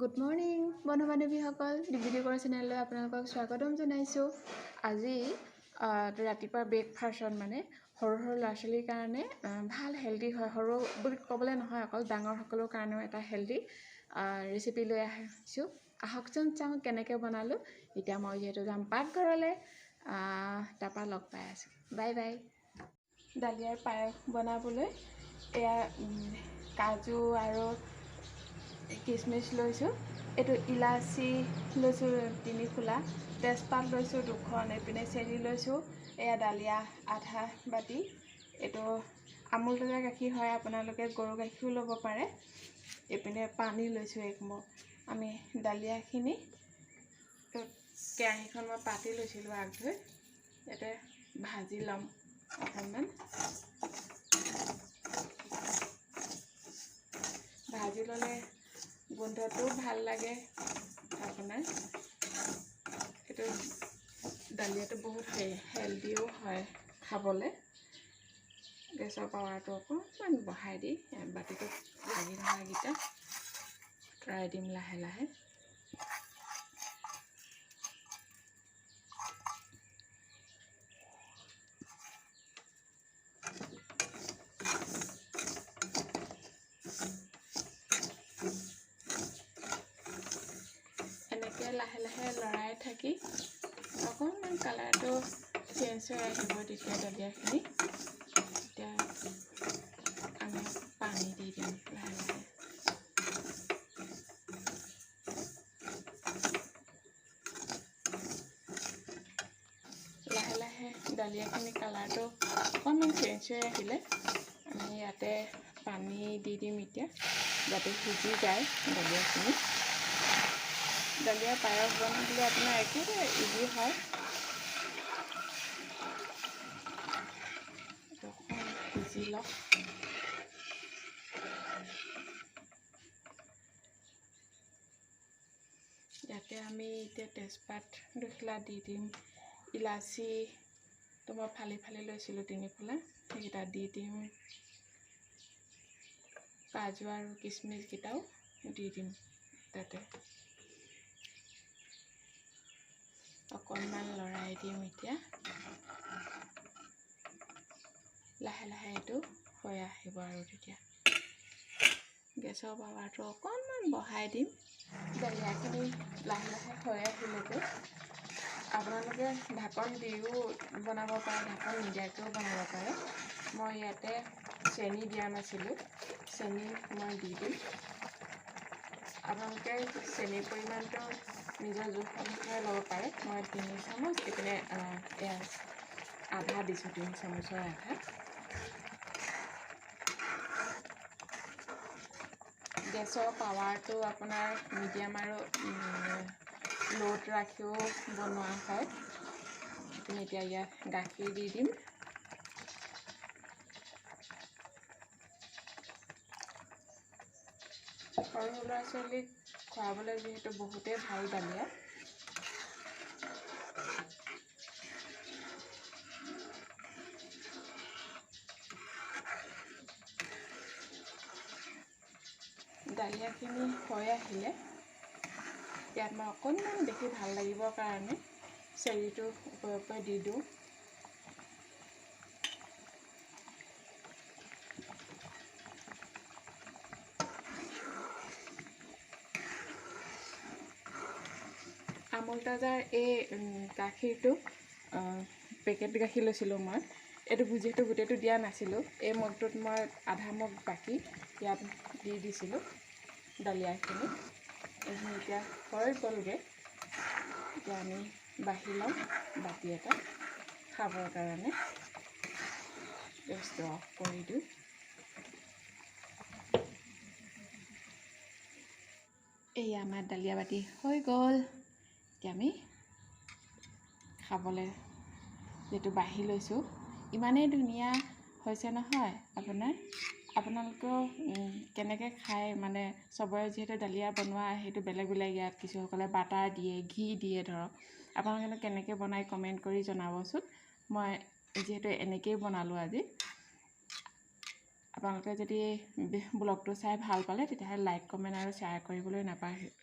Good morning বন্ধু বান্ধৱীসকল, ডিভিডিঅ'কৰ চেনেললৈ আপোনালোকক স্বাগতম জনাইছোঁ। আজি ৰাতিপুৱা ব্ৰেকফাষ্টত সৰু সৰু ল'ৰা ছোৱালীৰ কাৰণে ভাল হেল্ডি হয়, সৰু বুলি ক'বলৈ নহয়, অকল ডাঙৰসকলৰ কাৰণেও এটা হেল্ডি ৰেচিপি লৈ আহিছোঁ। আহকচোন চাওঁ কেনেকৈ বনালোঁ। এতিয়া মই যিহেতু যাম পাকঘৰলৈ, তাৰপৰা লগ পাই আছোঁ। Bye bye. দালিয়াৰ পায়স বনাবলৈ এয়া কাজু আৰু কিচমিচ লৈছোঁ। এইটো ইলাচি লৈছোঁ 3 খোলা, তেজপাত লৈছোঁ 2খন, এইপিনে চেনি লৈছোঁ। এয়া দালিয়া আধা বাতি। এইটো আমুল তাজা গাখীৰ হয়, আপোনালোকে গৰু গাখীৰো ল'ব পাৰে। এইপিনে পানী লৈছোঁ 1 মগ। আমি দালিয়াখিনি কেৰাহীখন মই পাতি লৈছিলোঁ আগ ধুই, ইয়াতে ভাজি ল'ম অকণমান। ভাজি ল'লে গোন্ধটোও ভাল লাগে আপোনাৰ। এইটো দালিয়াটো বহুত হেল্ডিও হয় খাবলৈ। গেছৰ পাৱাৰটো অকণমান বঢ়াই দি বাতিটোত লাগি থকাকেইটা আঁতৰাই দিম লাহে লাহে। এনেকৈ লাহে লাহে লৰাই থাকি অকণমান কালাৰটো চেঞ্জ হৈ আহিব, তেতিয়া দালিয়াখিনি এতিয়া আমি পানী দি দিম লাহে লাহে। লাহে লাহে দালিয়াখিনি কালাৰটো অকণমান চেঞ্জ হৈ আহিলে আমি ইয়াতে পানী দি দিম এতিয়া, যাতে সিজি যায় দালিয়াখিনি। দালিয়া পায়স বনাবলৈ আপোনাৰ একেবাৰে ইজি হয়। অকণমান সিজি লওক। ইয়াতে আমি এতিয়া তেজপাত 2 খোলা দি দিম। ইলাচিটো মই ফালি ফালি লৈছিলোঁ 3 খোলা, সেইকেইটা দি দিম। কাজু আৰু কিচমিচকেইটাও দি দিম তাতে। অকণমান লৰাই দিম এতিয়া। লাহে লাহে এইটো হৈ আহিব আৰু তেতিয়া গেছৰ পাৱাৰটো অকণমান বঢ়াই দিম। দালিয়াখিনি লাহে লাহে হৈ আহিলেগৈ। আপোনালোকে ঢাকন দিও বনাব পাৰে, ঢাকন নিদিয়াকৈও বনাব পাৰে। মই ইয়াতে চেনি দিয়া নাছিলোঁ, চেনি মই দি দিম। আপোনালোকে চেনিৰ পৰিমাণটো নিজৰ জোখ অনুসাৰে ল'ব পাৰে। মই 3 চামুচ, এইপিনে আধা দিছোঁ, 3 চামুচৰ আধা। গেছৰ পাৱাৰটো আপোনাৰ মিডিয়াম আৰু ল'ত ৰাখিও বনোৱা হয়। এতিয়া ইয়াত গাখীৰ দি দিম। সৰু ল'ৰা ছোৱালীক খুৱাবলৈ যিহেতু বহুতেই ভাল দালিয়া। দালিয়াখিনি হৈ আহিলে ইয়াত মই অকণমান দেখি ভাল লাগিবৰ কাৰণে চেৰিটো ওপৰে ওপৰে দি দিওঁ। আমুল তাজাৰ এই গাখীৰটো পেকেট গাখীৰ লৈছিলোঁ মই। এইটো যিহেতু গোটেইটো দিয়া নাছিলোঁ, এই মগটোত মই আধা মগ বাকী ইয়াত দি দিছিলোঁ দালিয়াখিনি। এইখিনি এতিয়া হৈ গ'লগৈ। এতিয়া আমি বাঢ়ি ল'ম বাতি এটা খাবৰ কাৰণে। গেছটো অফ কৰি দিওঁ। এই আমাৰ দালিয়া বাতি হৈ গ'ল। এতিয়া আমি খাবলৈ যিটো বাঢ়ি লৈছোঁ, ইমানেই ধুনীয়া হৈছে নহয় আপোনালোকেও কেনেকৈ খায়, চবৰে যিহেতু দালিয়া বনোৱা সেইটো বেলেগ বেলেগ। ইয়াত কিছুসকলে বাটাৰ দিয়ে, ঘি দিয়ে ধৰক। আপোনালোকে কেনেকৈ বনাই কমেণ্ট কৰি জনাবচোন। মই যিহেতু এনেকৈয়ে বনালোঁ আজি। আপোনালোকে যদি ব্লগটো চাই ভাল পালে তেতিয়াহ'লে লাইক, কমেণ্ট আৰু শ্বেয়াৰ কৰিবলৈ নাপাহৰিব।